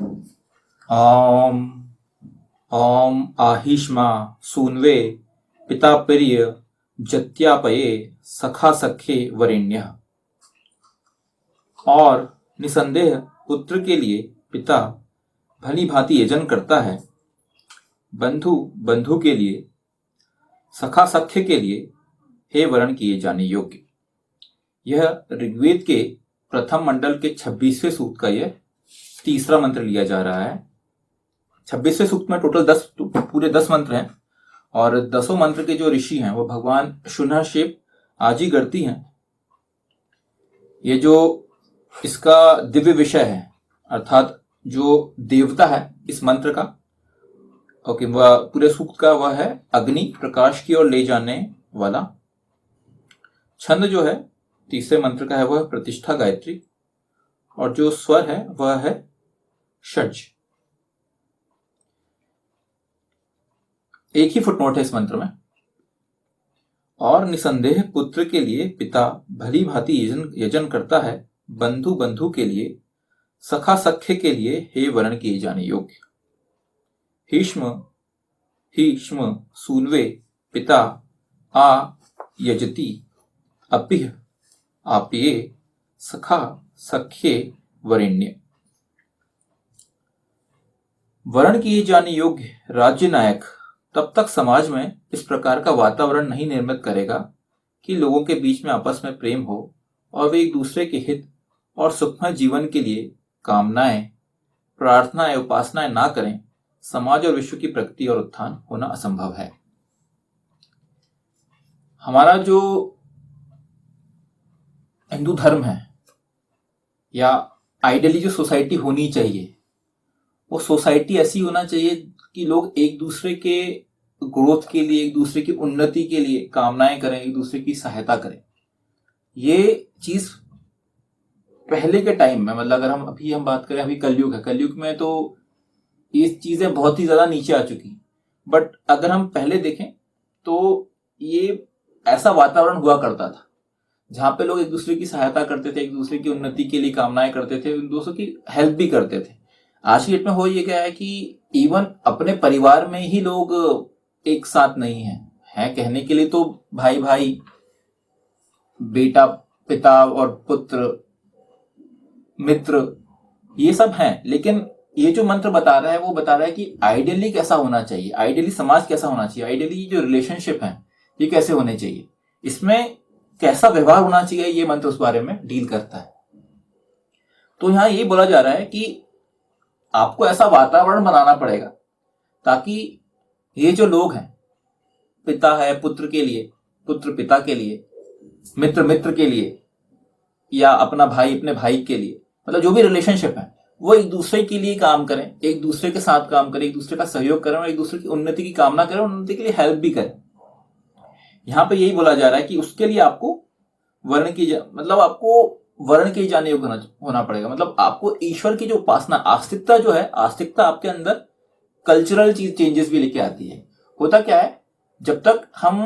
ॐ ॐ आहिष्मा सून्वे पिता प्रिय जत्यापये सखा सखे वरेण्यः। और निसंदेह पुत्र के लिए पिता भली भांति यजन करता है, बंधु बंधु के लिए, सखा सख्य के लिए हे वरण किए जाने योग्य। यह ऋग्वेद के प्रथम मंडल के 26वें सूक्त का यह तीसरा मंत्र लिया जा रहा है। 26वें सूक्त में टोटल 10 पूरे 10 मंत्र हैं और 10 मंत्र के जो ऋषि हैं वो भगवान शुनहशेप आजीगर्ती हैं। ये जो इसका दिव्य विषय है, अर्थात जो देवता है इस मंत्र का, ओके, वह पूरे सूक्त का वह है अग्नि, प्रकाश की ओर ले जाने वाला। छंद जो है तीसरे मंत्र का है वह प्रतिष्ठा गायत्री, और जो स्वर है वह है षड्ज। एक ही फुटनोट है इस मंत्र में। और निसंदेह पुत्र के लिए पिता भली भांति यजन करता है, बंधु बंधु के लिए, सखा सख्य के लिए हे वरण किए जाने योग्य। हीष्म सून्वे पिता आ यजति अपिह आप्ये सखा सख्ये वरेण्य। वरण किए जाने योग्य राज्य नायक तब तक समाज में इस प्रकार का वातावरण नहीं निर्मित करेगा कि लोगों के बीच में आपस में प्रेम हो और वे एक दूसरे के हित और सुखमय जीवन के लिए कामनाएं, प्रार्थनाएं, उपासनाएं ना करें। समाज और विश्व की प्रगति और उत्थान होना असंभव है। हमारा जो हिंदू धर्म है या आइडियली जो सोसाइटी होनी चाहिए, वो सोसाइटी ऐसी होना चाहिए कि लोग एक दूसरे के ग्रोथ के लिए, एक दूसरे की उन्नति के लिए कामनाएं करें, एक दूसरे की सहायता करें। ये चीज पहले के टाइम में, मतलब अगर हम बात करें, अभी कलयुग है, कलयुग में तो ये चीजें बहुत ही ज्यादा नीचे आ चुकी। बट अगर हम पहले देखें तो ये ऐसा वातावरण हुआ करता था जहां पे लोग एक दूसरे की सहायता करते थे, एक दूसरे की उन्नति के लिए कामनाएं करते थे, एक दूसरे की हेल्प भी करते थे। आज की डेट में हो ये गया है कि इवन अपने परिवार में ही लोग एक साथ नहीं है कहने के लिए तो भाई भाई, बेटा पिता और पुत्र, मित्र, ये सब हैं। लेकिन ये जो मंत्र बता रहा है वो बता रहा है कि आइडियली कैसा होना चाहिए, आइडियली समाज कैसा होना चाहिए, आइडियली जो रिलेशनशिप है ये कैसे होने चाहिए, इसमें कैसा व्यवहार होना चाहिए, ये मंत्र उस बारे में डील करता है। तो यहां ये बोला जा रहा है कि आपको ऐसा वातावरण बनाना पड़ेगा ताकि ये जो लोग हैं, पिता है पुत्र के लिए, पुत्र पिता के लिए, मित्र मित्र के लिए, या अपना भाई अपने भाई के लिए, मतलब जो भी रिलेशनशिप है वो एक दूसरे के लिए काम करें, एक दूसरे के साथ काम करें, एक दूसरे का सहयोग करें और एक दूसरे की उन्नति की कामना करें, उन्नति के लिए हेल्प भी करें। यहां पे यही बोला जा रहा है कि उसके लिए आपको आपको वर्ण के जाने योग्य होना पड़ेगा। मतलब आपको ईश्वर की जो उपासना, आस्तिकता जो है, आस्तिकता आपके अंदर कल्चरल चेंजेस भी लेके आती है। होता क्या है, जब तक हम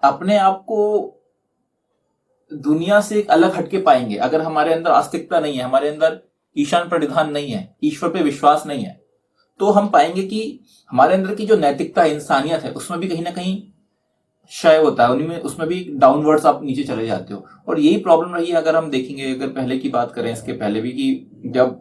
अपने आप को दुनिया से एक अलग हटके पाएंगे, अगर हमारे अंदर आस्तिकता नहीं है, हमारे अंदर ईशान प्रणिधान नहीं है, ईश्वर पे विश्वास नहीं है, तो हम पाएंगे कि हमारे अंदर की जो नैतिकता, इंसानियत है, उसमें भी कहीं ना कहीं क्षय होता है, उसमें भी डाउनवर्ड्स आप नीचे चले जाते हो। और यही प्रॉब्लम रही है। अगर हम देखेंगे, अगर पहले की बात करें, इसके पहले भी, कि जब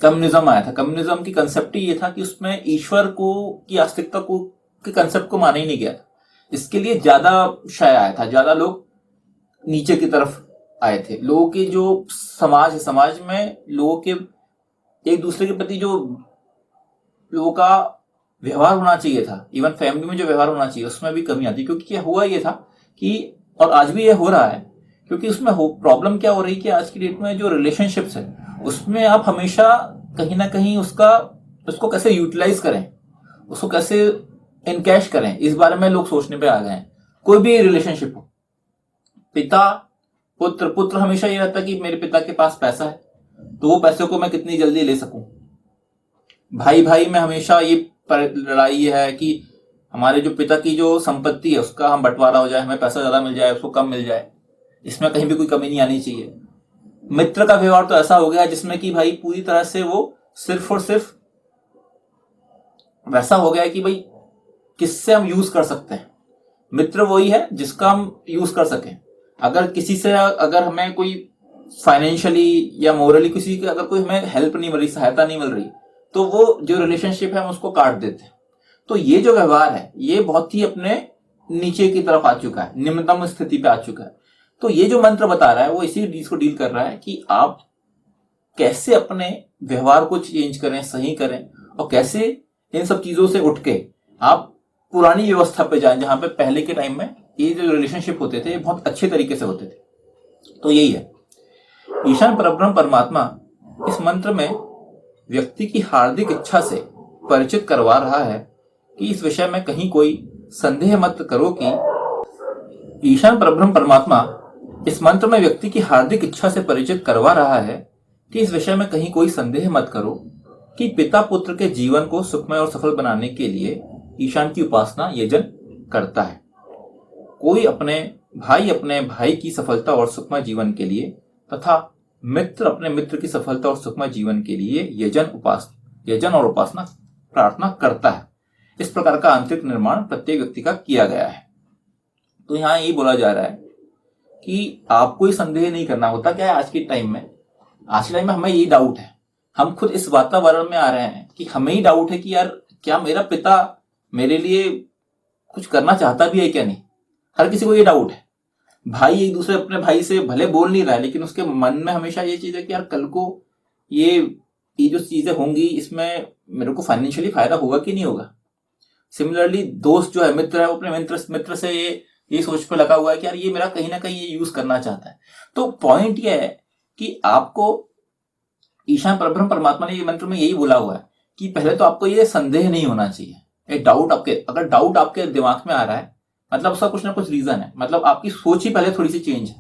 कम्युनिज्म आया था, कम्युनिज्म की कंसेप्ट ही ये था कि उसमें ईश्वर को की आस्तिकता को के कंसेप्ट को माना ही नहीं गया था। इसके लिए ज्यादा क्षय आया था, ज्यादा लोग नीचे की तरफ आए थे। लोगों के जो समाज है, समाज में लोगों के एक दूसरे के प्रति जो लोगों का व्यवहार होना चाहिए था, इवन फैमिली में जो व्यवहार होना चाहिए, उसमें भी कमी आती। क्योंकि क्या हुआ ये था कि, और आज भी ये हो रहा है, क्योंकि उसमें प्रॉब्लम क्या हो रही है कि आज की डेट में जो रिलेशनशिप्स है उसमें आप हमेशा कहीं ना कहीं उसको कैसे यूटिलाइज करें, उसको कैसे इनकैश करें, इस बारे में लोग सोचने पे आ गए हैं। कोई भी रिलेशनशिप हो, पिता पुत्र हमेशा ये रहता है कि मेरे पिता के पास पैसा है तो वो पैसे को मैं कितनी जल्दी ले सकूं। भाई भाई में हमेशा ये लड़ाई है कि हमारे जो पिता की जो संपत्ति है उसका हम बंटवारा हो जाए, हमें पैसा ज्यादा मिल जाए, उसको कम मिल जाए, इसमें कहीं भी कोई कमी नहीं आनी चाहिए। मित्र का व्यवहार तो ऐसा हो गया जिसमें कि भाई पूरी तरह से वो सिर्फ और सिर्फ वैसा हो गया है कि भाई किससे हम यूज कर सकते हैं। मित्र वही है जिसका हम यूज कर सकें। अगर किसी से अगर हमें कोई फाइनेंशियली या मोरली किसी की अगर कोई हमें हेल्प नहीं मिल रही, सहायता नहीं मिल रही, तो वो जो रिलेशनशिप है हम उसको काट देते हैं। तो ये जो व्यवहार है ये बहुत ही अपने नीचे की तरफ आ चुका है, निम्नतम स्थिति पे आ चुका है। तो ये जो मंत्र बता रहा है वो इसी चीज को डील कर रहा है कि आप कैसे अपने व्यवहार को चेंज करें, सही करें, और कैसे इन सब चीजों से उठ के आप पुरानी व्यवस्था पे जाएं जहां पे पहले के टाइम में ये जो रिलेशनशिप होते थे ये बहुत अच्छे तरीके से होते थे। तो यही है ईशान परब्रह्म परमात्मा इस मंत्र में व्यक्ति की हार्दिक इच्छा से परिचित करवा रहा है कि इस विषय में कहीं कोई संदेह मत करो कि ईशान परब्रह्म परमात्मा इस मंत्र में व्यक्ति की हार्दिक इच्छा से परिचित करवा रहा है कि इस विषय में कहीं कोई संदेह मत करो कि पिता पुत्र के जीवन को सुखमय और सफल बनाने के लिए ईशान की उपासना यजन करता है। कोई अपने भाई की सफलता और सुखमय जीवन के लिए तथा मित्र अपने मित्र की सफलता और सुखमय जीवन के लिए यजन और उपासना प्रार्थना करता है। इस प्रकार का आंतरिक निर्माण प्रत्येक व्यक्ति का किया गया है। तो यहाँ यही बोला जा रहा है कि आपको ही संदेह नहीं करना होता। क्या है आज के टाइम में हमें यही डाउट है, हम खुद इस वातावरण में आ रहे हैं कि हमें ही डाउट है कि यार क्या मेरा पिता मेरे लिए कुछ करना चाहता भी है क्या नहीं। हर किसी को ये डाउट है। भाई एक दूसरे अपने भाई से भले बोल नहीं रहा है लेकिन उसके मन में हमेशा ये चीज है कि यार कल को ये जो चीजें होंगी इसमें मेरे को फाइनेंशियली फायदा होगा कि नहीं होगा। सिमिलरली दोस्त जो है, मित्र है, वो अपने मित्र से ये सोच पे लगा हुआ है कि यार ये मेरा कहीं ना कहीं ये यूज करना चाहता है। तो पॉइंट ये है कि आपको ईशान परब्रह्म परमात्मा ने ये मंत्र में यही बोला हुआ है कि पहले तो आपको ये संदेह नहीं होना चाहिए। अगर डाउट आपके दिमाग में आ रहा है मतलब उसका कुछ ना कुछ रीजन है, मतलब आपकी सोच ही पहले थोड़ी सी चेंज है।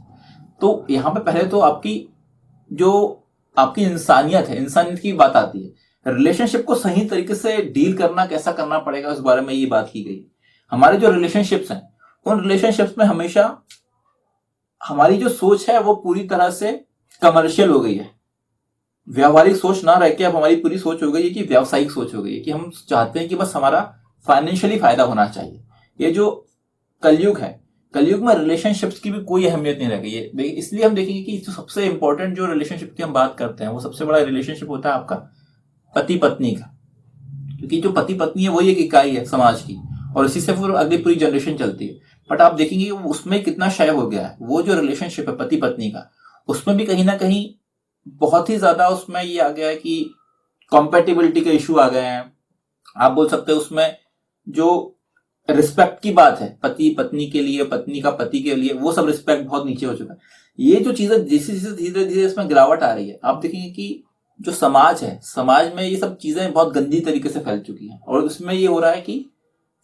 तो यहाँ पे पहले तो आपकी इंसानियत है, इंसानियत की बात आती है। रिलेशनशिप को सही तरीके से डील करना कैसा करना पड़ेगा उस बारे में ये बात की गई। हमारे जो रिलेशनशिप्स हैं उन रिलेशनशिप्स में हमेशा हमारी जो सोच है वो पूरी तरह से कमर्शियल हो गई है। व्यावहारिक सोच ना रह के अब हमारी पूरी सोच हो गई है कि व्यावसायिक सोच हो गई है कि हम चाहते हैं कि बस हमारा फाइनेंशियली फायदा होना चाहिए। ये जो कलयुग है, कलयुग में रिलेशनशिप्स की भी कोई अहमियत नहीं रह गई है। इसलिए हम देखेंगे कि जो सबसे इंपॉर्टेंट जो रिलेशनशिप की हम बात करते हैं वो सबसे बड़ा रिलेशनशिप होता है आपका पति पत्नी का, क्योंकि जो पति पत्नी है वही एक इकाई है समाज की और इसी से फिर अगली पूरी जनरेशन चलती है। बट आप देखेंगे उसमें कितना क्षय हो गया है। वो जो रिलेशनशिप है पति पत्नी का, उसमें भी कहीं ना कहीं बहुत ही ज्यादा उसमें ये आ गया है कि कॉम्पेटिबिलिटी के इश्यू आ गए हैं। आप बोल सकते हैं उसमें जो रिस्पेक्ट की बात है पति पत्नी के लिए, पत्नी का पति के लिए, वो सब रिस्पेक्ट बहुत नीचे हो चुका है। ये जो चीजें जैसे जैसे धीरे धीरे इसमें गिरावट आ रही है, आप देखेंगे कि जो समाज है, समाज में ये सब चीजें बहुत गंदी तरीके से फैल चुकी हैं और उसमें ये हो रहा है कि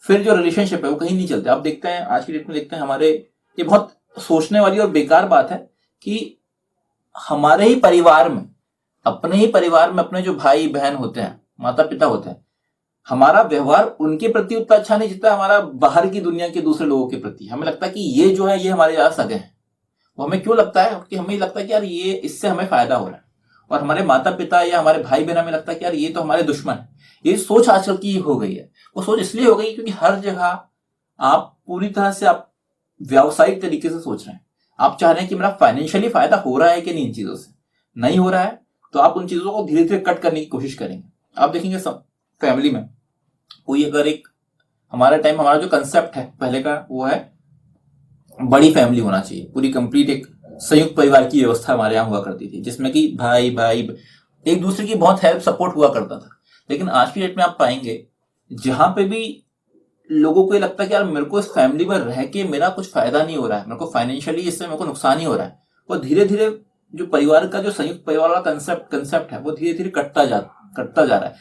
फिर जो रिलेशनशिप है वो कहीं नहीं चलते। आप देखते हैं आज की डेट में देखते हैं हमारे, ये बहुत सोचने वाली और बेकार बात है कि हमारे ही परिवार में, अपने ही परिवार में अपने जो भाई बहन होते हैं, माता पिता होते हैं, हमारा व्यवहार उनके प्रति उतना अच्छा नहीं जितना हमारा बाहर की दुनिया के दूसरे लोगों के प्रति। हमें लगता है कि ये जो है ये हमारे ज्यादा सगे हैं। वो हमें क्यों लगता है कि हमें लगता है कि यार ये इससे हमें फायदा हो रहा है, और हमारे माता पिता या हमारे भाई बहन हमें लगता है कि यार ये तो हमारे दुश्मन है। ये सोच आजकल की हो गई है। वो सोच इसलिए हो गई क्योंकि हर जगह आप पूरी तरह से आप व्यावसायिक तरीके से सोच रहे हैं। आप चाह रहे हैं कि मेरा फाइनेंशियली फायदा हो रहा है कि नहीं, इन चीजों से नहीं हो रहा है तो आप उन चीजों को धीरे धीरे कट करने की कोशिश करेंगे। आप देखेंगे सब फैमिली में कोई अगर एक हमारा जो कंसेप्ट है पहले का वो है बड़ी फैमिली होना चाहिए, पूरी कंप्लीट एक संयुक्त परिवार की व्यवस्था हमारे यहाँ हुआ करती थी जिसमें कि भाई भाई एक दूसरे की बहुत हेल्प सपोर्ट हुआ करता था। लेकिन आज की डेट में आप पाएंगे जहां पे भी लोगों को ये लगता है कि यार मेरे को इस फैमिली में रह के मेरा कुछ फायदा नहीं हो रहा है, मेरे को फाइनेंशियली इससे मेरे को नुकसान ही हो रहा है, वो धीरे धीरे जो परिवार का जो संयुक्त परिवार वाला कंसेप्ट है वो धीरे धीरे कटता जा रहा है।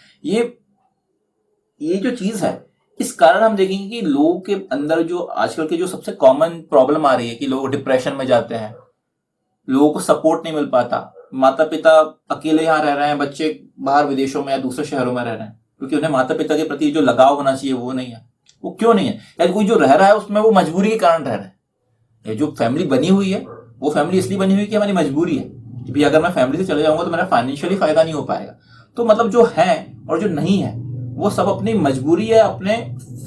ये जो चीज है इस कारण हम देखेंगे कि लोगों के अंदर जो आजकल के जो सबसे कॉमन प्रॉब्लम आ रही है कि लोग डिप्रेशन में जाते हैं, लोगों को सपोर्ट नहीं मिल पाता, माता पिता अकेले यहाँ रह रहे हैं, बच्चे बाहर विदेशों में या दूसरे शहरों में रह रहे हैं क्योंकि उन्हें माता पिता के प्रति जो लगाव होना चाहिए वो नहीं है। वो क्यों नहीं है? यार कोई जो रह रहा है उसमें वो मजबूरी के कारण रह रहा है। ये जो फैमिली बनी हुई है वो फैमिली इसलिए बनी हुई कि हमारी मजबूरी है कि भाई अगर मैं फैमिली से चले जाऊंगा तो मेरा फाइनेंशियली फायदा नहीं हो पाएगा। तो मतलब जो है और जो नहीं है वो सब अपनी मजबूरी या अपने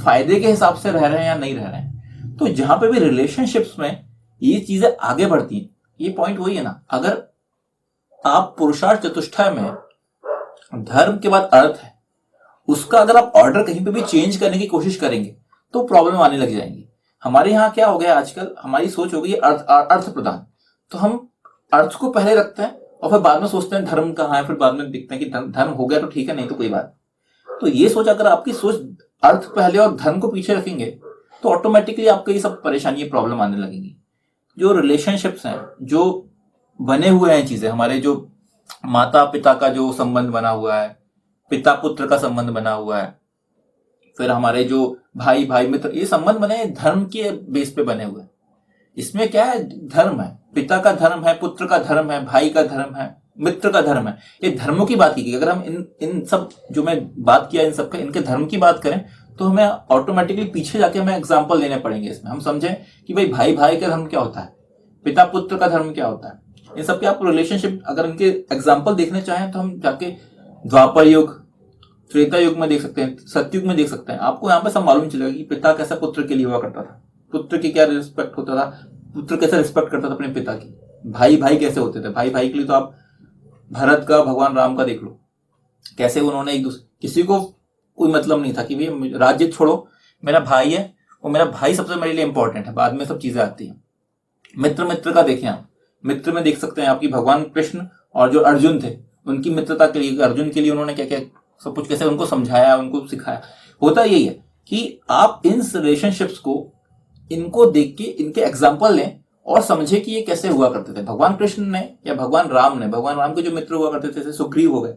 फायदे के हिसाब से रह रहे हैं या नहीं रह रहे हैं। तो जहां पे भी रिलेशनशिप्स में ये चीजें आगे बढ़ती हैं, ये पॉइंट वही है ना, अगर आप पुरुषार्थ चतुष्टय में धर्म के बाद अर्थ है, उसका अगर आप ऑर्डर कहीं पे भी चेंज करने की कोशिश करेंगे तो प्रॉब्लम आने लग जाएंगी। हमारे यहाँ क्या हो गया आजकल, हमारी सोच हो गई है अर्थ प्रधान, तो हम अर्थ को पहले रखते हैं और फिर बाद में सोचते हैं धर्म कहाँ है, फिर बाद में दिखते हैं कि धर्म हो गया तो ठीक है, नहीं तो कोई बात। तो ये सोच, अगर आपकी सोच अर्थ पहले और धर्म को पीछे रखेंगे तो ऑटोमेटिकली आपको ये सब परेशानी, प्रॉब्लम आने लगेंगी। जो रिलेशनशिप्स हैं, जो बने हुए हैं चीजें, हमारे जो माता पिता का जो संबंध बना हुआ है, पिता पुत्र का संबंध बना हुआ है, फिर हमारे जो भाई भाई मित्र, ये संबंध बने धर्म के बेस पे बने हुए हैं। इसमें क्या है, धर्म है, पिता का धर्म है, पुत्र का धर्म है, भाई का धर्म है, मित्र का धर्म है। ये धर्मों की बात की गई। अगर हम इन सब जो मैं बात किया, इन सब का, इनके धर्म की बात करें तो हमें ऑटोमेटिकली पीछे जाके हमें एग्जाम्पल देने पड़ेंगे। इसमें हम समझें कि भाई भाई भाई का धर्म क्या होता है, पिता पुत्र का धर्म क्या होता है, इन सब के आप रिलेशनशिप अगर इनके एग्जाम्पल देखने चाहें तो हम जाके द्वापर युग, त्रेता युग में देख सकते हैं, सतयुग में देख सकते हैं। आपको यहाँ पे सब मालूम चलेगा कि पिता कैसा पुत्र के लिए हुआ करता था, पुत्र की क्या रिस्पेक्ट होता था, पुत्र कैसे रिस्पेक्ट करता था अपने पिता की, भाई भाई कैसे होते थे। भाई भाई के लिए तो आप भरत का, भगवान राम का देख लो, कैसे उन्होंने एक दूसरे, किसी को कोई मतलब नहीं था कि भाई राज्य छोड़ो, मेरा भाई है और मेरा भाई सबसे मेरे लिए इंपॉर्टेंट है, बाद में सब चीजें आती हैं। मित्र मित्र का देखें आप, मित्र में देख सकते हैं आपकी भगवान कृष्ण और जो अर्जुन थे, उनकी मित्रता के लिए, अर्जुन के लिए उन्होंने क्या क्या सब कुछ कैसे उनको समझाया, उनको सिखाया। होता यही है कि आप इन रिलेशनशिप्स को, इनको देख के इनके एग्जाम्पल लें और समझे कि ये कैसे हुआ करते थे। भगवान कृष्ण ने या भगवान राम ने, भगवान राम के जो मित्र हुआ करते थे, जैसे सुग्रीव हो गए,